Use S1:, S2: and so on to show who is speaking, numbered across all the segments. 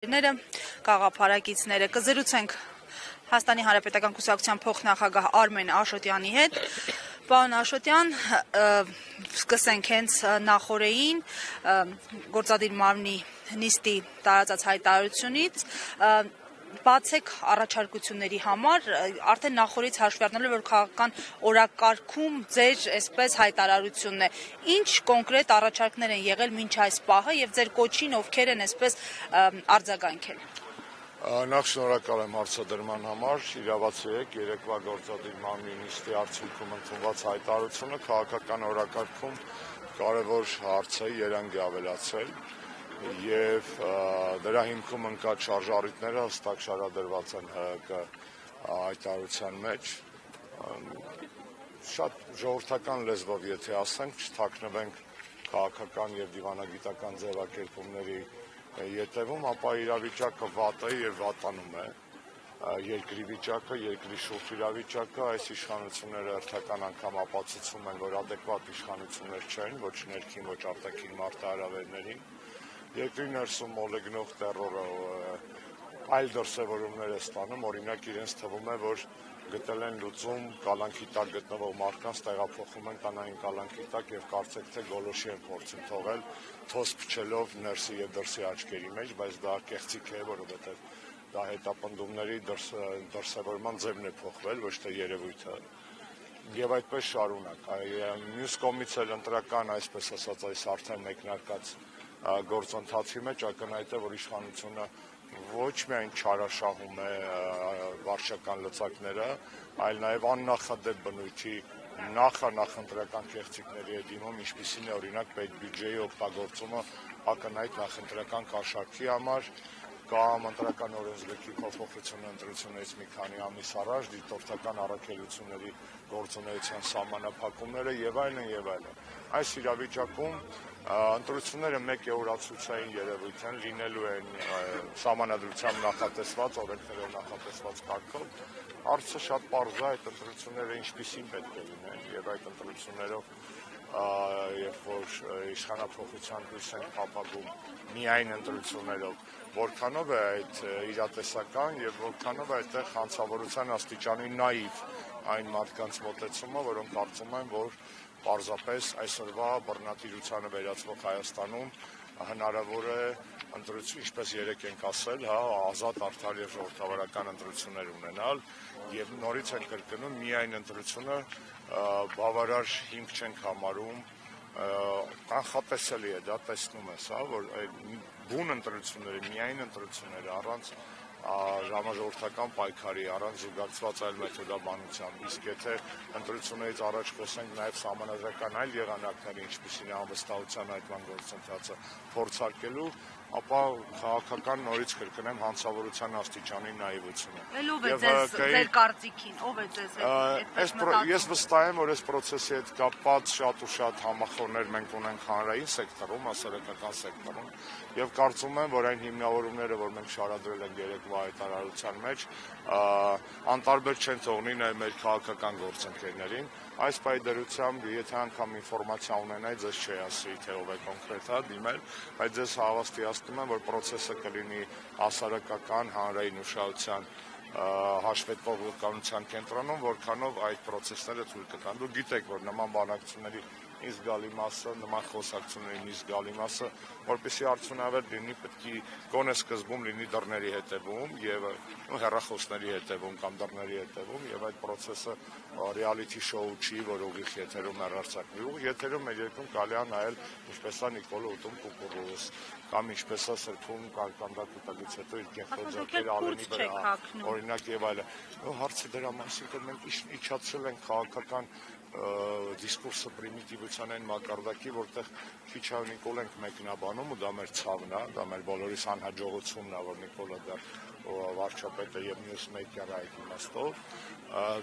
S1: Գաղափարակիցները կզրուցենք Հայաստանի Հանրապետական Կուսակցության փոխնախագահ Արմեն Աշոտյանի հետ։ Պարոն Աշոտյան, սկսենք հենց նախօրեին գործադիր մարմնի նիստի տարածած հայտարարությունից, բացեք առաջարկությունների համար, արդեն նախորից հաշվի առնելով, որ քաղաքական օրակարգում ձեր այսպես հայտարարությունն է, ինչ կոնկրետ առաջարկներ են եղել մինչ այս պահը եւ ձեր կոչին ովքեր են այսպես արձագանքել։
S2: Նախ շնորհակալ եմ հարցադրման համար, իրավացի եք, երեկվա գործադիր մարմնի նիստի արդյունքում ընդունված հայտարարությունը քաղաքական օրակարգում կարևոր հարց է, երանգ է ավելացել եւ դրա հիմքում ընկած շարժառիթները հստակ շարադրված են ՀՀԿ հայտարարության մեջ։ Շատ ժողովրդական լեզվով եթե ասենք, չթաքնվենք քաղաքական եւ դիվանագիտական ձևակերպումների ետևում, ապա իրավիճակը վատ է եւ վատանում է։ Երկրի վիճակը, երկրի շուրջ իրավիճակը, այս իշխանությունները հերթական անգամ ապացուցում են, որ ադեկվատ իշխանություններ չեն, ոչ ներքին, ոչ արտաքին մարտահրավերներին։ Երկրի ներսում մոլեգնող տեռորը այլ դրսևորումներ է ստանում, օրինակ իրենց թվում է, որ գտել են լուծում կալանքի տակ գտնվող մարդկանց տեղափոխում են տնային կալանքի տակ եւ կարծեք թե գոլոշի են փորձում թողել թոս փչելով ներսի եւ դրսի աչքերի մեջ, բայց դա կեղծիք է, որովհետեւ դա հետապնդումների դրսևորման ձևն է փոխվել, ոչ թե երևույթը։ Եվ այդպես շարունակ։ Մյուս կողմից էլ ընտրական, այսպես ասած, այս արդեն մեկնարկած գործընթացի մեջ ակնհայտ է, որ իշխանությունը ոչ միայն չարաշահում է վարչական լծակները, այլ նաև աննախադեպ բնույթի նախընտրական կեղծիքների է դիմում, ինչպիսին է օրինակ պետբյուջեի օգտագործումը ակնհայտ նախընտրական կաշառքի համար, կամ ընտրական օրենսգրքի փոփոխությունը ընտրություններից մի քանի ամիս առաջ, դիտորդական առաքելությունների գործունեության սահմանափակումները եւ այլն եւ այլն։ Այս իրավիճակում ընտրությունները մեկ օրացուցային երևույթ են, լինելու են սահմանադրությամբ նախատեսված, օրենքներով նախատեսված կարգով։ Հարցը շատ պարզ է, այդ ընտրությունները ինչպիսին պետք է լինեն եւ այդ ընտրություններով երբ որ իշխանափոխության հույս են փափագում միայն ընտրություններով, որքանով է այդ իրատեսական եւ որքանով է այդտեղ հանցավորության աստիճանի նաիվ այն մարդկանց մոտեցումը, որոնք կարծում են, որ պարզապես այսօրվա բռնատիրությանը վերածվող Հայաստանում հնարավոր է ընտրություն, ինչպես երեք ենք ասել, ազատ, արդար եւ ժողովրդավարական ընտրություններ ունենալ եւ նորից են կրկնում միայն ընտրությունը բավարար հիմք չենք համարում, կանխատեսելի է, դա տեսնում ես, որ բուն ընտրությունները, միայն ընտրությունները առանց ժամաժողովրդական պայքարի, առանց զուգակցված այլ մեթոդաբանությամբ, իսկ եթե ընտրություններից առաջ խոսենք նաև սահմանադրական այլ եղանակների, ինչպիսին է անվստահության այդման գործընթացը փորձարկելու, ապա քաղաքական նորից կրկնեմ հանցավորության աստիճանի նաիվությունը։
S1: Ով է ձեր կարծիքին, ով է ձեզ
S2: Ես վստահ եմ, որ այս process-ի հետ կապված շատ ու շատ համախոհներ մենք ունենք հանրային սեկտորում, հասարակական սեկտորում, եւ կարծում եմ, որ այն հիմնավորումները, որ մենք շարադրել ենք երեկվա հայտարարության մեջ, անտարբեր չեն թողնի նաեւ մեր քաղաքական գործընկերներին։ Այս պայդրությամբ, եթե անգամ ինֆորմացիա ունենայի, ձեզ չի ասի, թե ով է կոնկրետ դիմել, բայց ձեզ հավաստիացնում եմ, որ process-ը կլինի հասարակական, հանրային ուշադրության հաշվետվողականության կենտրոնում, որքանով այդ process-ները թույլ կտան։ Դուք գիտեք, որ նման բանակցությունների ինձ գալի մասը, նման խոսակցությունների ինձ գալի մասը, որպեսզի արդյունավետ լինի, պետք է գոնե սկզբում լինի դռների հետևում եւ հեռախոսների հետևում կամ դռների հետևում եւ այդ process-ը reality show չի, որ ուղիղ եթերում հեռարձակվի։ Ուղիղ եթերում մեր երկրում կարելի է նայել ինչպես է Նիկոլ Ուտում Կուկուռուս կամ ինչպես է սրբում կարկանդակուտակից հետո իր կեղտոձակեր Ալենի վրա, օրինակ եւ այլն։ Հարցը դրա մասին, որ մենք իջացրել ենք քաղաքական դիսկուրսը պրիմիտիվության այն մակարդակի, որտեղ քիչ Նիկոլ ենք մեկնաբանում ու դա մեր ցավն է, դա մեր բոլորիս անհաջողությունն է, որ Նիկոլը դեռ վարչապետը եւ մյուս մեկերը այդ իմաստով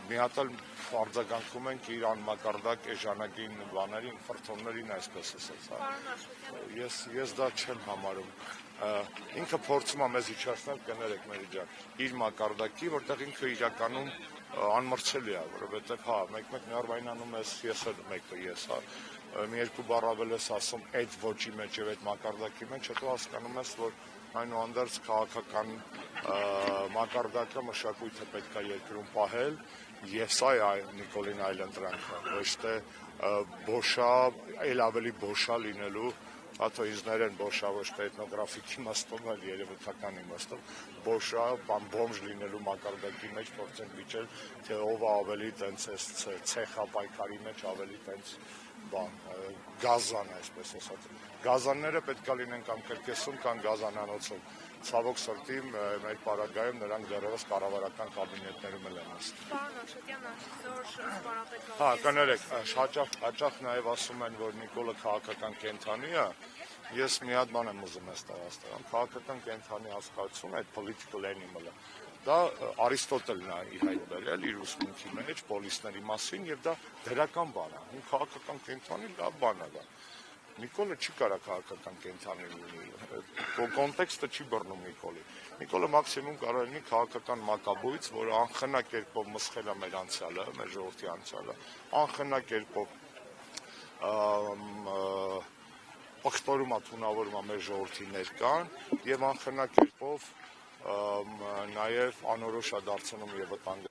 S2: մի հատ էլ արձագանքում ենք իր անմակարդակ էժանագին բաներին, ֆրթոններին, այսպես ասած։ Ես դա չեմ համարում։ Ինքը փորձում է մեզ իջացնել, կներեք մեր իջան, իր մակարդակի, որտեղ ինքը իրականում անմրցելի է, որովհետև մեկ-մեկ ներվայնանում ես, ես էլ մեկը ես, մի երկու բառ ավել ես ասում այդ ոճի մեջ եւ այդ մակարդակի մեջ, հետո հասկանում ես, որ այնուհանդերձ քաղաքական մակարդակը մշակույթը պետք է երկրում պահել եւ սա է Նիկոլին այլընտրանքը, ոչ թե բոշա, այլ ավելի բոշա լինելու, հատո ինձներեն բոշա ոչ թե էթնոգրաֆիկ իմաստով, այլ երևութական իմաստով, բոշա, բոմժ լինելու մակարդակի մեջ փորձեն վիճել, թե ով ավելի տենց ցեխապայքարի մեջ ավելի տենց գազան, այսպես ասած։ Գազանները պետք է լինեն կամ կրկեսում, կամ գազանանոցում։ Ցավոք սրտի մեր պարագայում նրանք դեռևս կառավարական կաբինետներում են նստում։
S3: Պարոն Աշոտյան, այսօր սպառապետ
S2: Հա, կներեք, հաճախ նաև ասում են, որ Նիկոլը քաղաքական կենդանի է։ Ես մի հատ բան եմ ուզում ասել, քաղաքական կենդանի հասկացությունը, այդ political animal-ը, դա Արիստոտելն է իհայտ բերել իր ուսմունքի մեջ պոլիսների մասին եւ դա դրական բան է։ Ու քաղաքական կենդանի լավ բան է դա։ Նիկոլը չի կարող քաղաքական կենդանի լինել։ Կոնտեքստը չի բռնում Նիկոլի։ Նիկոլը մաքսիմում կարող է լինի քաղաքական մակաբույց, որը անխնա կերպով մսխել է մեր անցյալը, մեր ժողովրդի անցյալը, անխնա կերպով պղտորում է թունավորում է մեր ժողովրդի ներկան եւ անխնա կերպով նաեւ անորոշ է դարձնում եւ վտանգ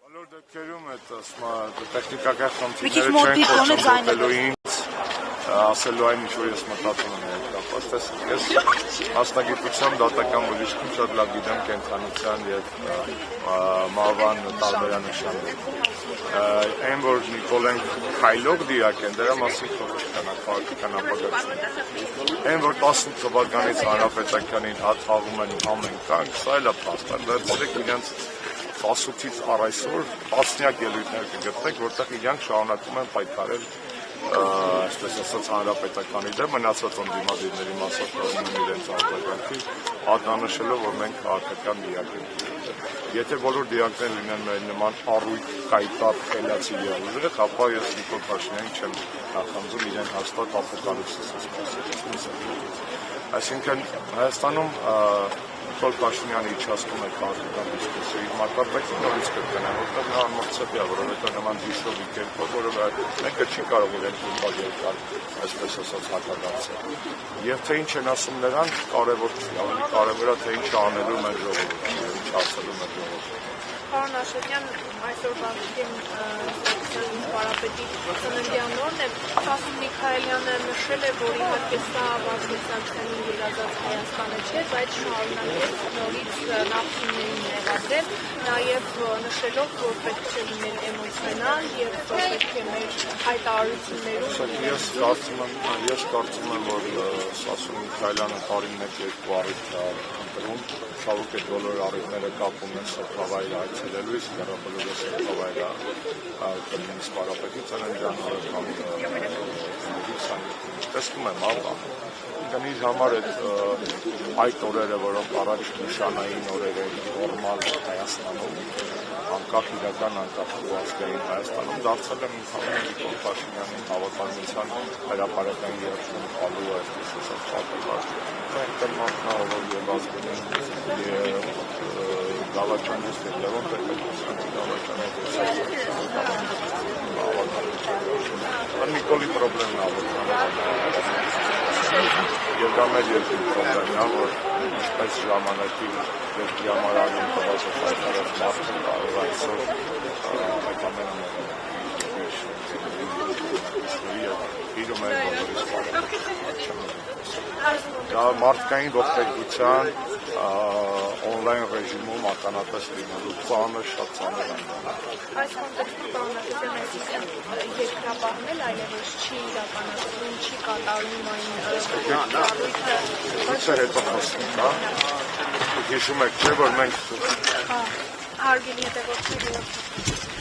S2: Բոլոր դեպքերում այդ տեխնիկական խնդիրները չեն կոչվելու ինձ ասելու այն ինչ որ ես մտածում եմ կապված, տեսեք ես մասնագիտությամբ դատական բժիշկ շատ լավ գիտեմ կենտրոնության եւ մահվան տարբերանշանները։ Այն որ Նիկոլեն քայլող դիակ են, դրա մասին խոսքան քաղաքական ապագայում։ Այն որ 18 թվականից հանրապետականին հաթաղում են ամեն կան, սա էլ է փաստը։ Դեռ իրենց 18-ից առ այսօր տասնյակ ելույթներ կգտնեք, որտեղ իրանք շարունակում են պայքարել այսպես ասած հանրապետականի դեմ, մնացած ընդդիմադիրների մասով կազմում իրենց արձագանքի, ակնանշելով, որ մենք քաղաքական դիակ ենք։ Եթե բոլոր դիակներն լինեն մեր նման առույգ, կայտար, խելացի դիակներ, ապա ես Նիկոլ Փաշինյանին չեմ նախանձում իրեն հաստատ ապոկալիպսիսը սպասել։ Այսինքն Հայաստանում Նիկոլ Փաշինյանը իջացնում է քաղաքական դիսկուրսի մակարդակին նորից կգնա, որտեղ նա անմոռացել է, որովհետև նման դիսկուրսի կերպով, որը մեկը չի կարող իրեն դուրս երկար, այսպես ասած հակադարձել։ Եվ թե ինչ են ասում նրանք, կարևոր չի, ավելի կարևոր է թե ինչ անելու մեր ժողովուրդը, ինչ ասելու մեր ժողովուրդը։
S3: Պարոն Աշոտյան, այսօր Վազգեն Պարապետի ծննդյան օրն է, Սասուն Միքայելյանը նշել է, որ իհարկե սա Վազգեն Սարգսյանի երազած Հայաստանը չէ, բայց շարունակեց նորից նախնիներին ներառել, նաև նշելով, որ պետք չէ լինել էմոցիոնալ եւ պետք է մեր հայտարարություններում։
S2: Ես կարծում եմ, որ Սասուն Միքայելյանը տարին 1-2 առիթ ընտրում, ցավոք այդ բոլոր առիթները կապում են սրբավայր այցելելու, իսկ դեռաբոլորը սրբավայրը կլինի Պարապետի ծննդյան օրը կամ տեսնում եմ, իր համար այդ օրերը, որոնք առաջ նշանային օրեր են նորմալ Հայաստանում, անկախ իրական անկախվածքային Հայաստանում դարձել է ընդհանուր Նիկոլ Փաշինյանի հավատարմության հրապարակային երաշխում տալու այսպես ասած պատճառ։ Մենք դեռ եւ ազգային Դավաճանից հետևում պետության Դավաճանից Նիկոլի պրոբլեմն եւ դա մեր երկրի պրոբլեմն է, որ այսպես ժամանակի երկրի համար անում տված հայտարարած մարդը կարող այսօր այդ ամենը իրում է դա մարդկային ողբերգության on-line ռեժիմում ականատես լինելու բանը շատ ծանր է։
S3: Այս կոնտեքստում պարոնակետյան այսինքն երկրապահնել այլևս չի իրականացնում, չի կատարում այն կառույցը։
S2: Ո՞նց է հետո խոսում, հա։ Հիշում եք, չէ՞ որ մենք
S3: հարգելի հետևորդներ